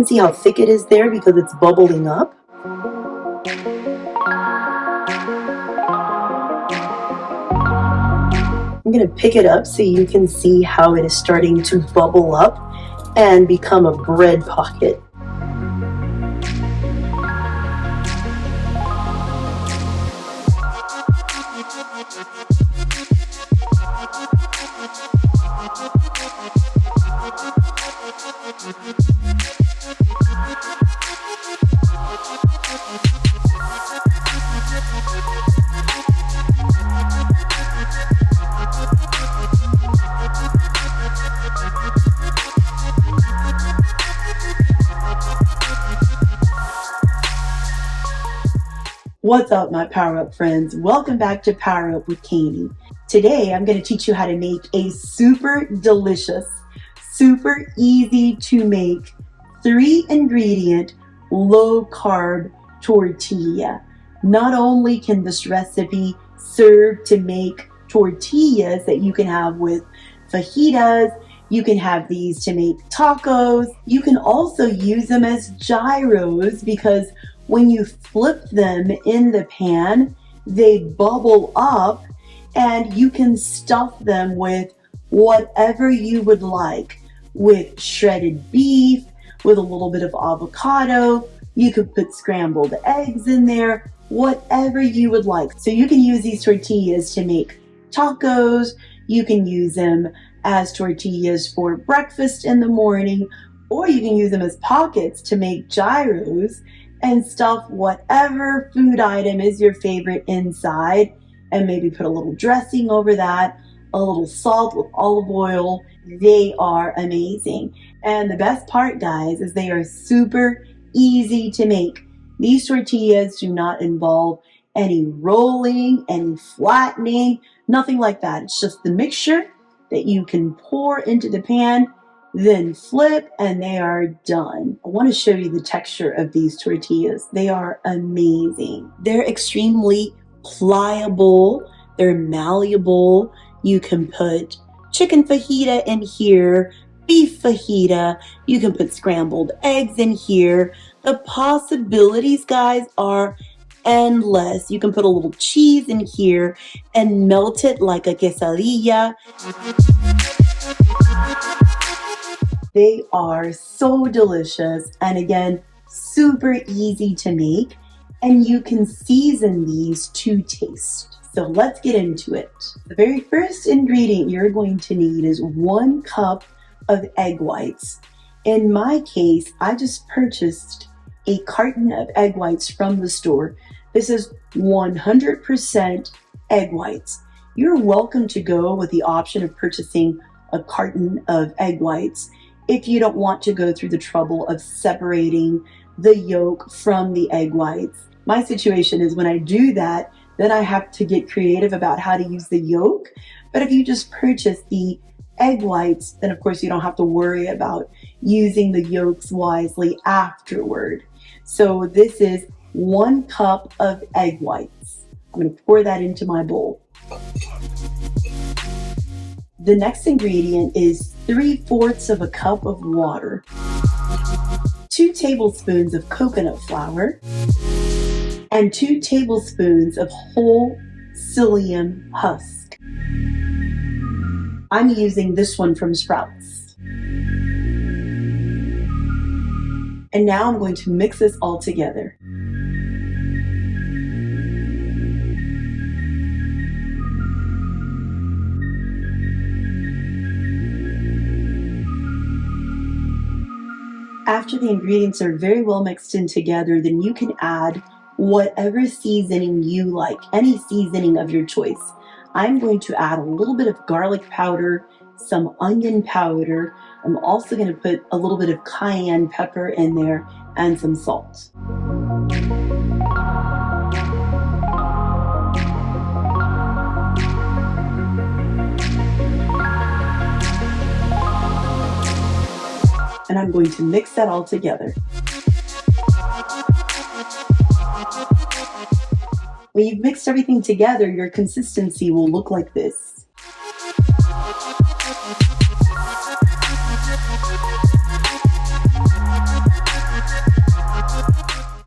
can see how thick it is there because it's bubbling up. I'm going to pick it up so you can see how it is starting to bubble up and become a bread pocket. What's up, my PowerUp friends? Welcome back to PowerUp with Kaynee. Today, I'm going to teach you how to make a super delicious, super easy to make 3-ingredient, low-carb tortilla. Not only can this recipe serve to make tortillas that you can have with fajitas, you can have these to make tacos. You can also use them as gyros because when you flip them in the pan, they bubble up and you can stuff them with whatever you would like, with shredded beef, with a little bit of avocado. You could put scrambled eggs in there, whatever you would like. So you can use these tortillas to make tacos. You can use them as tortillas for breakfast in the morning, or you can use them as pockets to make gyros and stuff whatever food item is your favorite inside, and maybe put a little dressing over that, a little salt with olive oil. They are amazing. And the best part, guys, is they are super easy to make. These tortillas do not involve any rolling, any flattening, nothing like that. It's just the mixture that you can pour into the pan, then flip, and they are done. I want to show you the texture of these tortillas. They are amazing. They're extremely pliable. They're malleable. You can put chicken fajita in here, beef fajita. You can put scrambled eggs in here. The possibilities, guys, are endless. You can put a little cheese in here and melt it like a quesadilla. They are so delicious, and again, super easy to make, and you can season these to taste. So let's get into it. The very first ingredient you're going to need is 1 cup of egg whites. In my case, I just purchased a carton of egg whites from the store. This is 100% egg whites. You're welcome to go with the option of purchasing a carton of egg whites if you don't want to go through the trouble of separating the yolk from the egg whites. My situation is when I do that, then I have to get creative about how to use the yolk. But if you just purchase the egg whites, then of course you don't have to worry about using the yolks wisely afterward. So this is 1 cup of egg whites. I'm going to pour that into my bowl. The next ingredient is 3/4 of a cup of water, 2 tablespoons of coconut flour, and 2 tablespoons of whole psyllium husk. I'm using this one from Sprouts. And now I'm going to mix this all together. After the ingredients are very well mixed in together, then you can add whatever seasoning you like, any seasoning of your choice. I'm going to add a little bit of garlic powder, some onion powder. I'm also going to put a little bit of cayenne pepper in there and some salt. And I'm going to mix that all together. When you've mixed everything together, your consistency will look like this.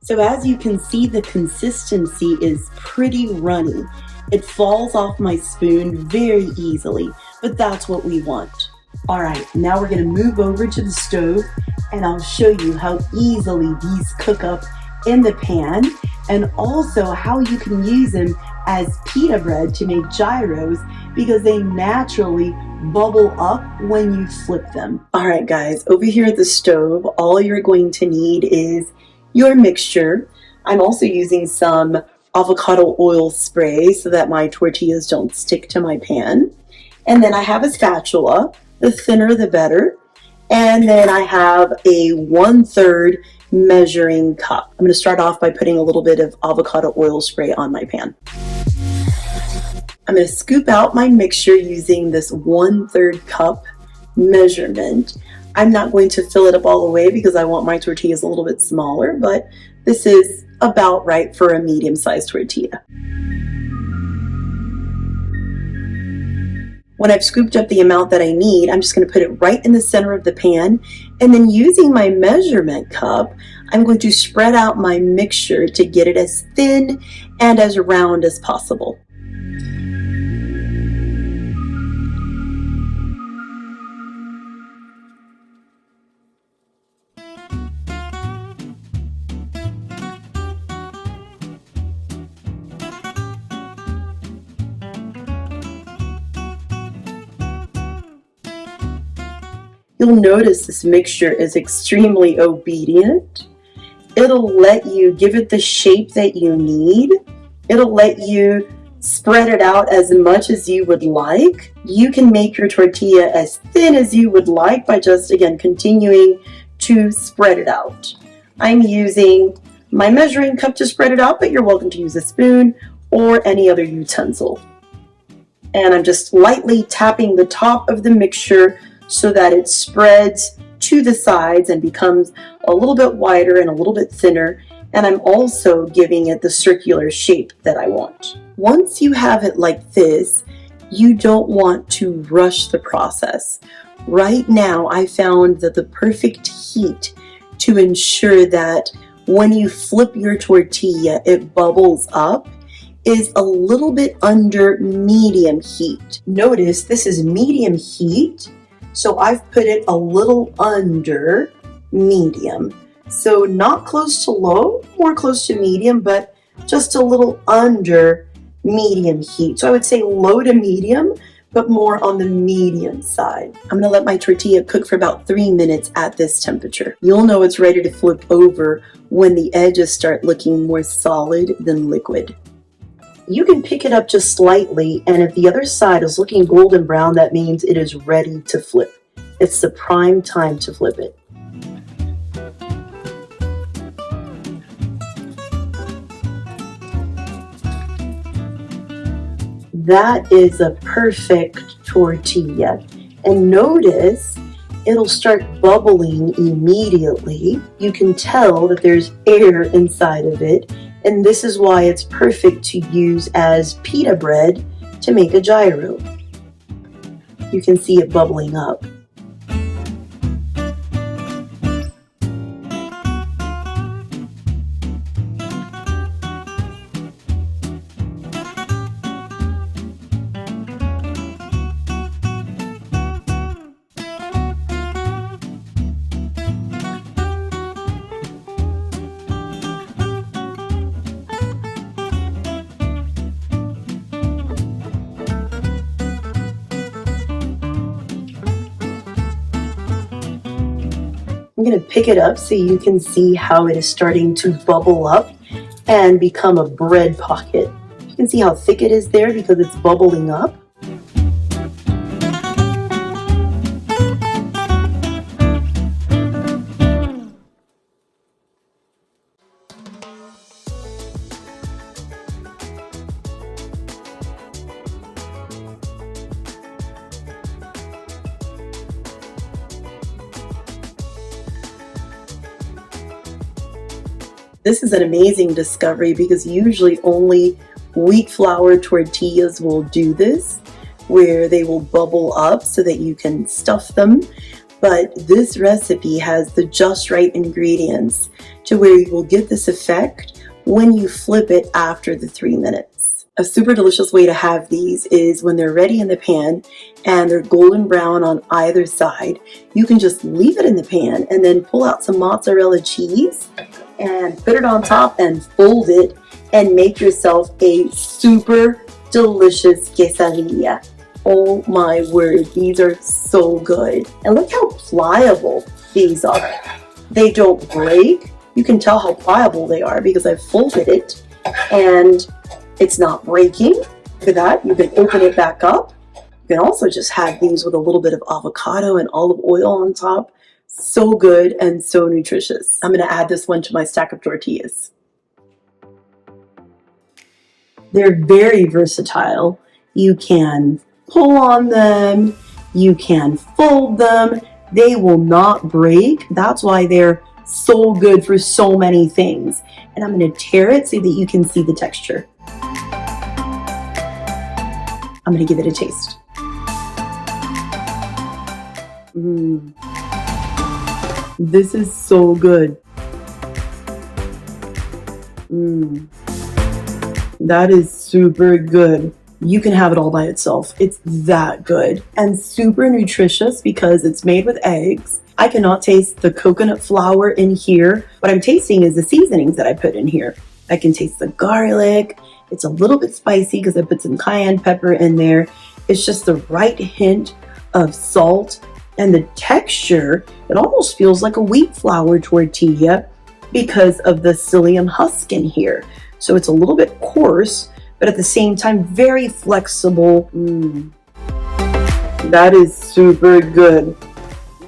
So as you can see, the consistency is pretty runny. It falls off my spoon very easily, but that's what we want. All right, now we're gonna move over to the stove and I'll show you how easily these cook up in the pan, and also how you can use them as pita bread to make gyros because they naturally bubble up when you flip them. All right guys, over here at the stove, all you're going to need is your mixture. I'm also using some avocado oil spray so that my tortillas don't stick to my pan. And then I have a spatula, the thinner the better. And then I have a 1/3 measuring cup. I'm going to start off by putting a little bit of avocado oil spray on my pan. I'm going to scoop out my mixture using this 1/3 cup measurement. I'm not going to fill it up all the way because I want my tortillas a little bit smaller, but this is about right for a medium-sized tortilla. When I've scooped up the amount that I need, I'm just going to put it right in the center of the pan, and then using my measurement cup, I'm going to spread out my mixture to get it as thin and as round as possible. You'll notice this mixture is extremely obedient. It'll let you give it the shape that you need. It'll let you spread it out as much as you would like. You can make your tortilla as thin as you would like by just, again, continuing to spread it out. I'm using my measuring cup to spread it out, but you're welcome to use a spoon or any other utensil. And I'm just lightly tapping the top of the mixture so that it spreads to the sides and becomes a little bit wider and a little bit thinner. And I'm also giving it the circular shape that I want. Once you have it like this, you don't want to rush the process. Right now, I found that the perfect heat to ensure that when you flip your tortilla, it bubbles up is a little bit under medium heat. Notice this is medium heat. So I've put it a little under medium. So not close to low, more close to medium, but just a little under medium heat. So I would say low to medium, but more on the medium side. I'm gonna let my tortilla cook for about 3 minutes at this temperature. You'll know it's ready to flip over when the edges start looking more solid than liquid. You can pick it up just slightly, and if the other side is looking golden brown, that means it is ready to flip. It's the prime time to flip it. That is a perfect tortilla. And notice it'll start bubbling immediately. You can tell that there's air inside of it. And this is why it's perfect to use as pita bread to make a gyro. You can see it bubbling up. I'm going to pick it up so you can see how it is starting to bubble up and become a bread pocket. You can see how thick it is there because it's bubbling up. This is an amazing discovery because usually only wheat flour tortillas will do this, where they will bubble up so that you can stuff them. but this recipe has the just right ingredients to where you will get this effect when you flip it after the 3 minutes. A super delicious way to have these is when they're ready in the pan and they're golden brown on either side. You can just leave it in the pan and then pull out some mozzarella cheese and put it on top and fold it and make yourself a super delicious quesadilla. Oh my word, these are so good. And look how pliable these are. They don't break. You can tell how pliable they are because I folded it and it's not breaking. Look at that. You can open it back up. You can also just have these with a little bit of avocado and olive oil on top. So good and so nutritious. I'm going to add this one to my stack of tortillas. They're very versatile. You can pull on them, you can fold them, they will not break. That's why they're so good for so many things. And I'm going to tear it so that you can see the texture. I'm going to give it a taste. This is so good. That is super good. You can have it all by itself. It's that good and super nutritious because it's made with eggs. I cannot taste the coconut flour in here. What I'm tasting is the seasonings that I put in here. I can taste the garlic. It's a little bit spicy because I put some cayenne pepper in there. It's just the right hint of salt, and the texture, it almost feels like a wheat flour tortilla because of the psyllium husk in here. So it's a little bit coarse, but at the same time, very flexible. That is super good.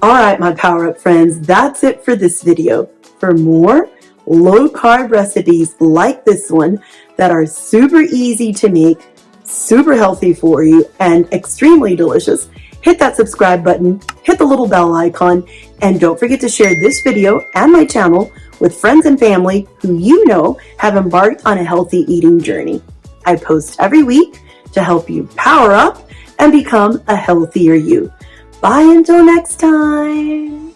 All right, my PowerUp friends, that's it for this video. For more low-carb recipes like this one that are super easy to make, super healthy for you, and extremely delicious, hit that subscribe button, hit the little bell icon, and don't forget to share this video and my channel with friends and family who you know have embarked on a healthy eating journey. I post every week to help you power up and become a healthier you. Bye until next time.